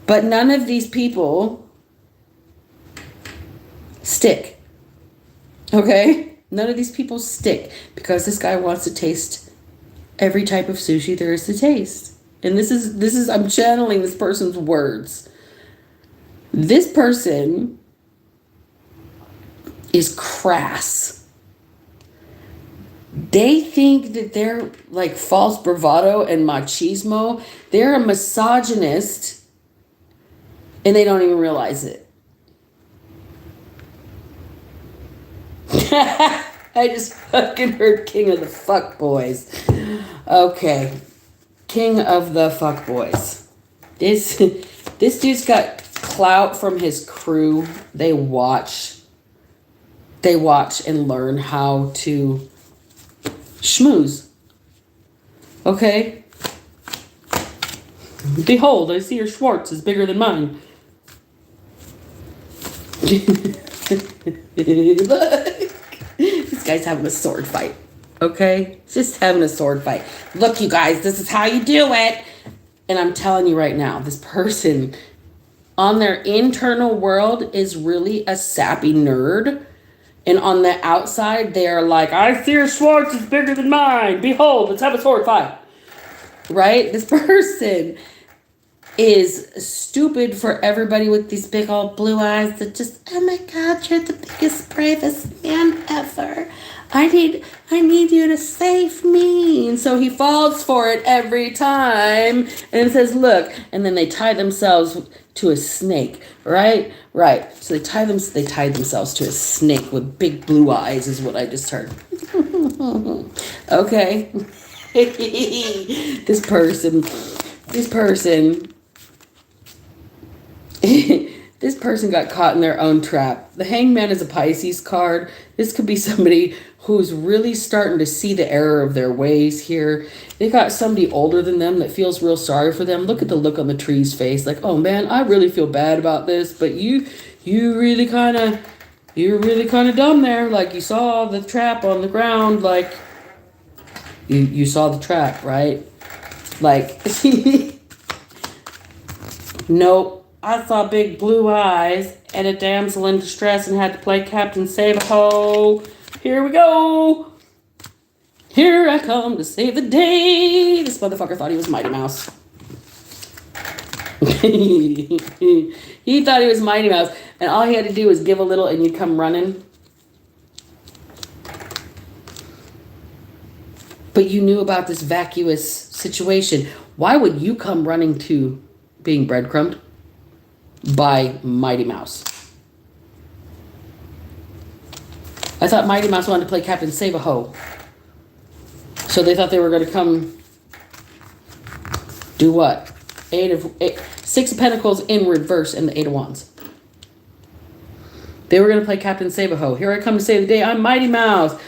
But none of these people stick. Okay? None of these people stick because this guy wants to taste every type of sushi there is to taste. And this is I'm channeling this person's words. This person is crass. They think that they're like false bravado and machismo. They're a misogynist and they don't even realize it. I just fucking heard King of the Fuck Boys. Okay. King of the Fuck Boys. This dude's got clout from his crew. They watch and learn how to schmooze. Okay? Behold, I see your Schwartz is bigger than mine. Look. This guy's having a sword fight. Okay? Just having a sword fight. Look, you guys, this is how you do it. And I'm telling you right now, this person on their internal world is really a sappy nerd. And on the outside, they're like, I fear Schwartz is bigger than mine. Behold, let's have a sword fight. Right? This person is stupid for everybody with these big old blue eyes that just, oh my God, you're the biggest, bravest man ever. I need you to save me. And so he falls for it every time and says, look, and then they tie themselves to a snake, right? Right. So they tied themselves to a snake with big blue eyes is what I just heard. Okay. This person this person got caught in their own trap. The Hangman is a Pisces card. This could be somebody who's really starting to see the error of their ways here. They got somebody older than them that feels real sorry for them. Look at the look on the tree's face. Like, oh man, I really feel bad about this, but you're really kind of dumb there. Like you saw the trap on the ground. Like you saw the trap, right? Like, nope. I saw big blue eyes and a damsel in distress and had to play Captain Save-A-Ho. Here we go. Here I come to save the day. This motherfucker thought he was Mighty Mouse. He thought he was Mighty Mouse. And all he had to do was give a little and you'd come running. But you knew about this vacuous situation. Why would you come running to being breadcrumbed by Mighty Mouse? I thought Mighty Mouse wanted to play Captain Save-A-Ho. So they thought they were going to come do what? Six of Pentacles in reverse and the Eight of Wands. They were going to play Captain Save-A-Ho. Here I come to save the day. I'm Mighty Mouse.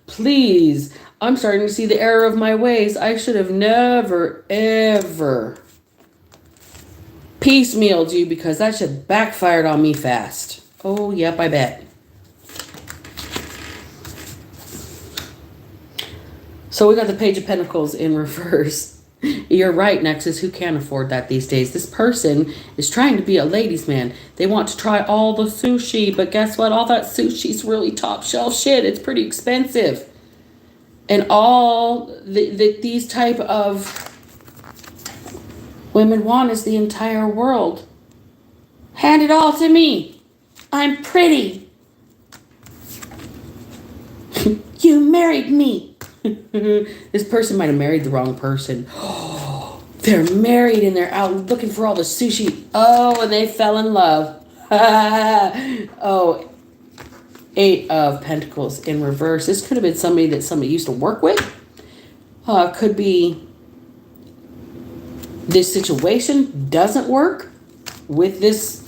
Please. I'm starting to see the error of my ways. I should have never, ever piecemealed you because that should backfired on me fast. Oh, yep, I bet. So we got the Page of Pentacles in reverse. You're right, Nexus. Who can't afford that these days? This person is trying to be a ladies' man. They want to try all the sushi, but guess what? All that sushi's really top shelf shit. It's pretty expensive. And all these type of women want is the entire world. Hand it all to me. I'm pretty. You married me. This person might have married the wrong person. Oh, they're married and they're out looking for all the sushi. Oh, and they fell in love. Oh, Eight of Pentacles in reverse. This could have been somebody that somebody used to work with. Could be this situation doesn't work with this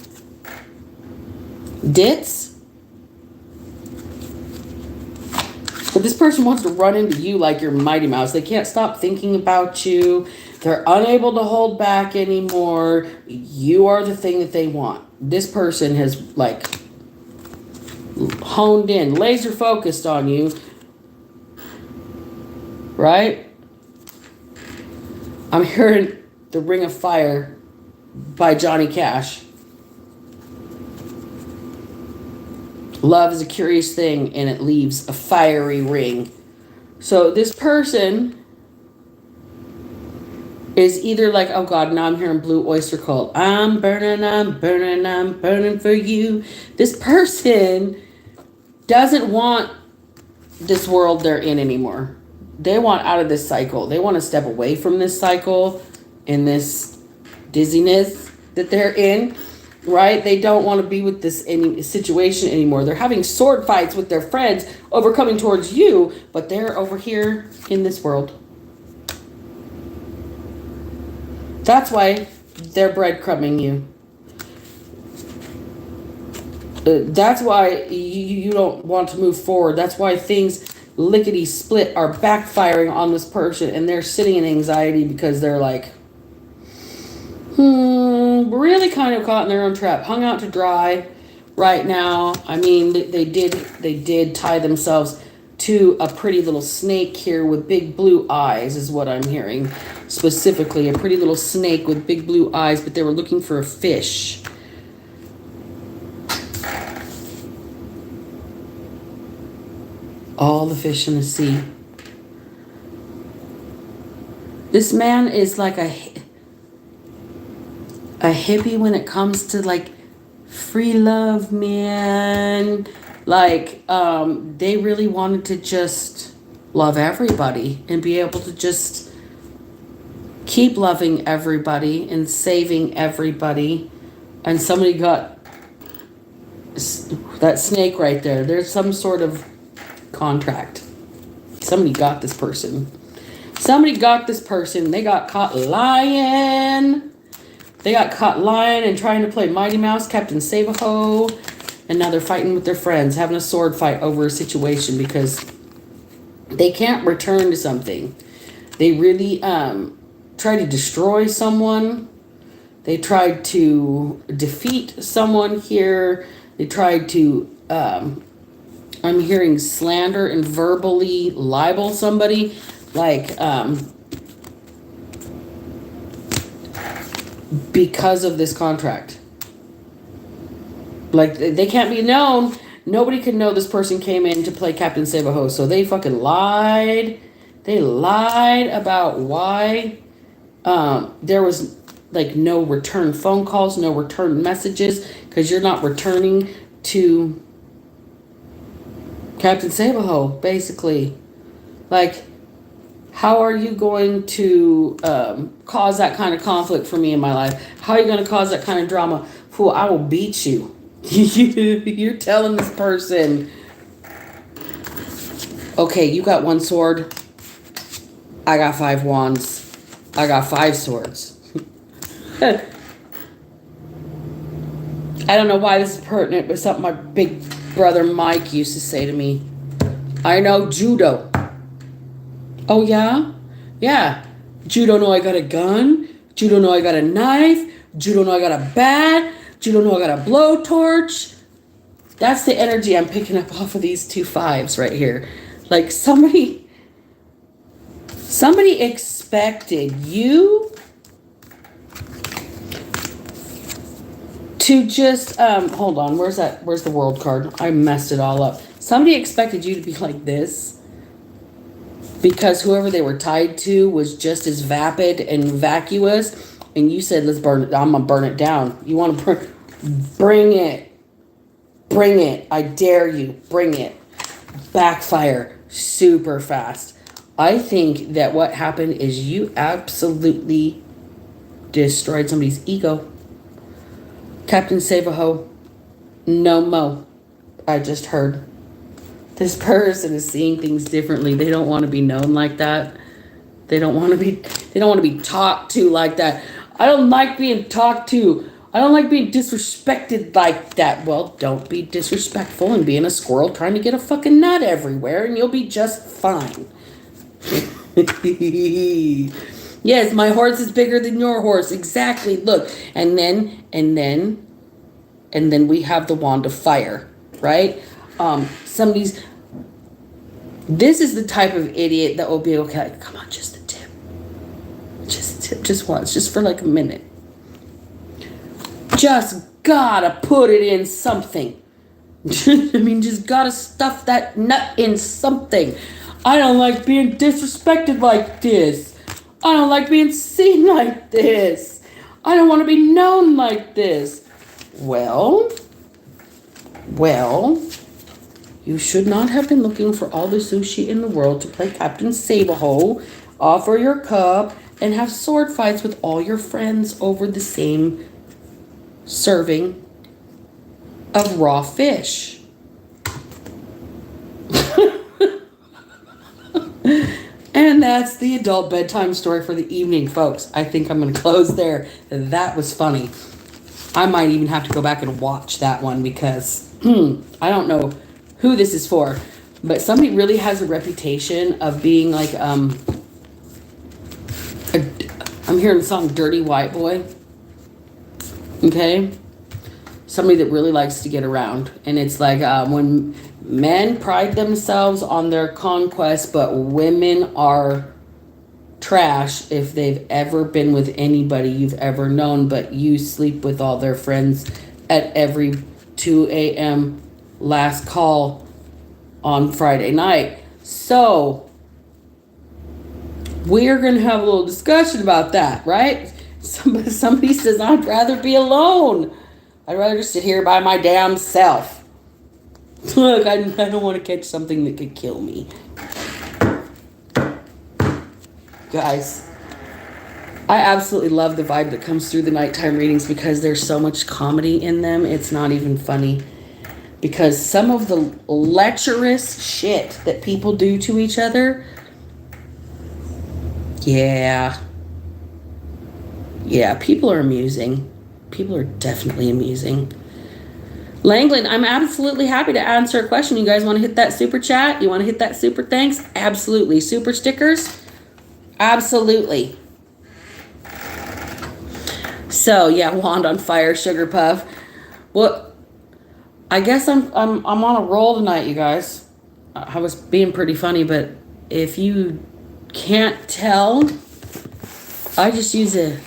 ditz. But this person wants to run into you like you're Mighty Mouse. They can't stop thinking about you. They're unable to hold back anymore. You are the thing that they want. This person has like honed in, laser focused on you, right? I'm hearing The Ring of Fire by Johnny Cash. Love is a curious thing and it leaves a fiery ring. So this person is either like, oh God, now I'm hearing Blue Oyster Cult. I'm burning, I'm burning, I'm burning for you. This person doesn't want this world they're in anymore. They want out of this cycle. They want to step away from this cycle and this dizziness that they're in, right? They don't want to be with this situation anymore. They're having sword fights with their friends over coming towards you, but they're over here in this world. That's why they're breadcrumbing you. That's why you don't want to move forward. That's why things lickety split are backfiring on this person and they're sitting in anxiety because they're like, really kind of caught in their own trap, hung out to dry, right now. I mean, they did tie themselves to a pretty little snake here with big blue eyes, is what I'm hearing. Specifically, a pretty little snake with big blue eyes, but they were looking for a fish. All the fish in the sea. This man is like a hippie when it comes to like free love, man. Like, they really wanted to just love everybody and be able to just keep loving everybody and saving everybody. And somebody got that snake right there. There's some sort of contract. Somebody got this person. Somebody got this person. They got caught lying. They got caught lying and trying to play Mighty Mouse, Captain Save-A-Ho. And now they're fighting with their friends, having a sword fight over a situation because they can't return to something. They really tried to destroy someone. They tried to defeat someone here. They tried to, I'm hearing slander and verbally libel somebody. Like, because of this contract. Like, they can't be known. Nobody can know this person came in to play Captain Save-A-Ho. So they fucking lied. They lied about why there was, like, no return phone calls, no return messages, because you're not returning to Captain Save-A-Ho, basically. Like, how are you going to cause that kind of conflict for me in my life? How are you going to cause that kind of drama? Fool, I will beat you. You're telling this person, okay, you got one sword. I got 5 wands. I got 5 swords. I don't know why this is pertinent, but something my big brother Mike used to say to me. I know judo. Oh, yeah? Yeah. Judo know I got a gun. Judo know I got a knife. Judo know I got a bat. Judo know I got a blowtorch. That's the energy I'm picking up off of these 2 5s right here. Like, somebody expected you to just, hold on, where's the world card? I messed it all up. Somebody expected you to be like this because whoever they were tied to was just as vapid and vacuous, and you said, let's burn it, I'm gonna burn it down. You want to bring it. Bring it. I dare you. Bring it. Backfire super fast. I think that what happened is you absolutely destroyed somebody's ego. Captain Save-A-Ho, no mo. I just heard. This person is seeing things differently. They don't want to be known like that. They don't want to be talked to like that. I don't like being talked to. I don't like being disrespected like that. Well, don't be disrespectful and being a squirrel trying to get a fucking nut everywhere and you'll be just fine. Yes, my horse is bigger than your horse. Exactly. Look. And then we have the wand of fire, right? This is the type of idiot that will be okay. Come on, just a tip. Just once, just for like a minute. Just gotta put it in something. I mean, just gotta stuff that nut in something. I don't like being disrespected like this. I don't like being seen like this. I don't want to be known like this. Well, you should not have been looking for all the sushi in the world to play Captain Save-A-Ho, offer your cup, and have sword fights with all your friends over the same serving of raw fish. And that's the adult bedtime story for the evening, folks. I think I'm going to close there. That was funny. I might even have to go back and watch that one because I don't know who this is for, but somebody really has a reputation of being like, I'm hearing the song Dirty White Boy. Okay? somebody that really likes to get around. And it's like when men pride themselves on their conquest, but women are trash if they've ever been with anybody you've ever known, but you sleep with all their friends at every 2 a.m. last call on Friday night. So we're going to have a little discussion about that, right? Somebody says, I'd rather be alone. I'd rather just sit here by my damn self. Look, I don't want to catch something that could kill me. Guys, I absolutely love the vibe that comes through the nighttime readings because there's so much comedy in them. It's not even funny. Because some of the lecherous shit that people do to each other, yeah, people are amusing. People are definitely amusing. Langland, I'm absolutely happy to answer a question. You guys want to hit that super chat? You want to hit that super thanks? Absolutely. Super stickers? Absolutely. So, yeah, wand on fire, sugar puff. Well, I guess I'm on a roll tonight, you guys. I was being pretty funny, but if you can't tell, I just use a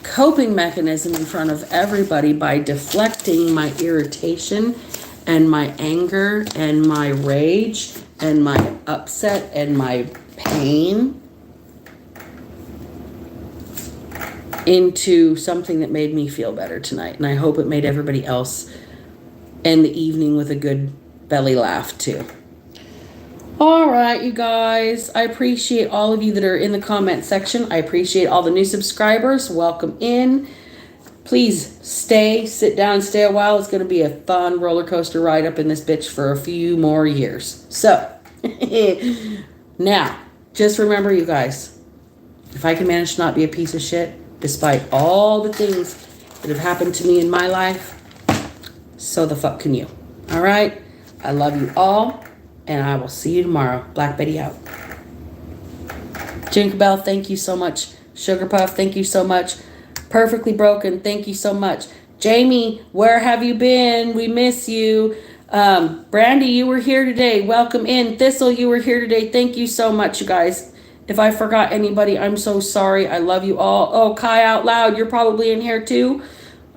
coping mechanism in front of everybody by deflecting my irritation and my anger and my rage and my upset and my pain into something that made me feel better tonight. And I hope it made everybody else end the evening with a good belly laugh too. All right, you guys. I appreciate all of you that are in the comment section. I appreciate all the new subscribers. Welcome in. Please sit down, stay a while. It's going to be a fun roller coaster ride up in this bitch for a few more years. So, now, just remember, you guys, if I can manage to not be a piece of shit, despite all the things that have happened to me in my life, so the fuck can you. All right? I love you all, and I will see you tomorrow. Black Betty out. Jinkerbell, thank you so much. Sugar Puff, thank you so much. Perfectly Broken, thank you so much. Jamie, where have you been? We miss you. Brandy, you were here today. Welcome in. Thistle, you were here today. Thank you so much, you guys. If I forgot anybody, I'm so sorry. I love you all. Oh, Kai Out Loud, you're probably in here too.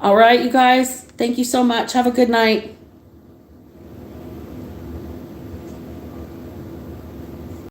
All right, you guys. Thank you so much. Have a good night.